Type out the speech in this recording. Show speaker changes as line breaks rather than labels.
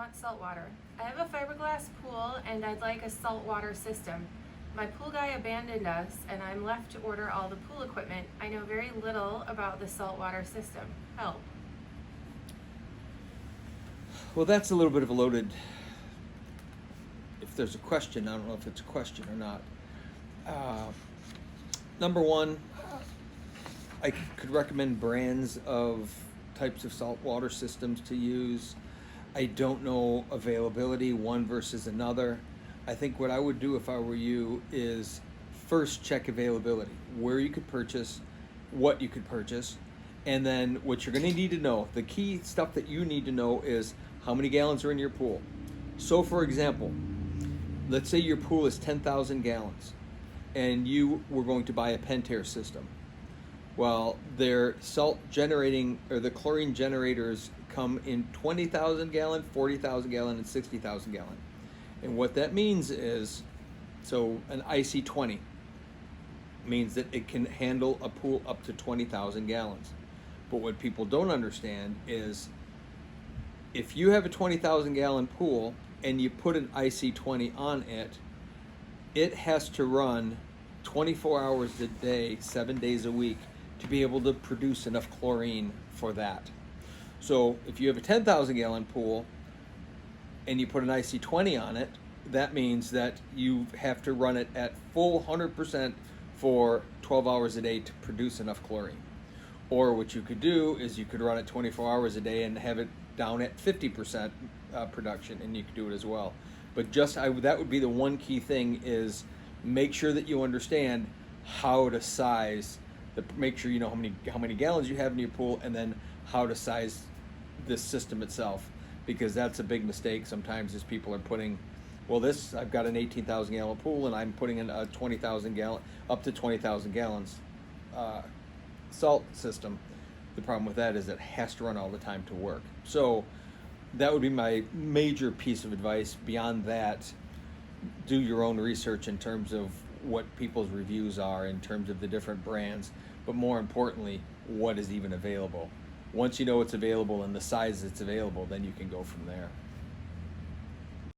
want salt water. I have a fiberglass pool and I'd like a saltwater system. My pool guy abandoned us and I'm left to order all the pool equipment. I know very little about the saltwater system. Help.
Well, that's a little bit of a loaded, if there's a question, I don't know if it's a question or not. Number one, I could recommend brands of types of saltwater systems to use. I don't know availability one versus another. I think what I would do if I were you is first check availability, where you could purchase, what you could purchase, and then what you're going to need to know. The key stuff that you need to know is how many gallons are in your pool. So for example, let's say your pool is 10,000 gallons and you were going to buy a Pentair system. Well, their salt generating, or the chlorine generators, come in 20,000 gallon, 40,000 gallon, and 60,000 gallon. And what that means is, so an IC20 means that it can handle a pool up to 20,000 gallons. But what people don't understand is, if you have a 20,000 gallon pool and you put an IC20 on it, it has to run 24 hours a day, 7 days a week to be able to produce enough chlorine for that. So if you have a 10,000 gallon pool and you put an IC20 on it, that means that you have to run it at full 100% for 12 hours a day to produce enough chlorine. Or what you could do is you could run it 24 hours a day and have it down at 50% production, and you could do it as well. But that would be the one key thing, is make sure that you understand how to size, make sure you know how many gallons you have in your pool, and then how to size this system itself, because that's a big mistake sometimes, is people are putting, well, I've got an 18,000 gallon pool and I'm putting in a 20,000 gallon, up to 20,000 gallons salt system. The problem with that is it has to run all the time to work. So that would be my major piece of advice. Beyond that, do your own research in terms of what people's reviews are, in terms of the different brands, but more importantly, what is even available. Once you know what's available and the size that's available, then you can go from there.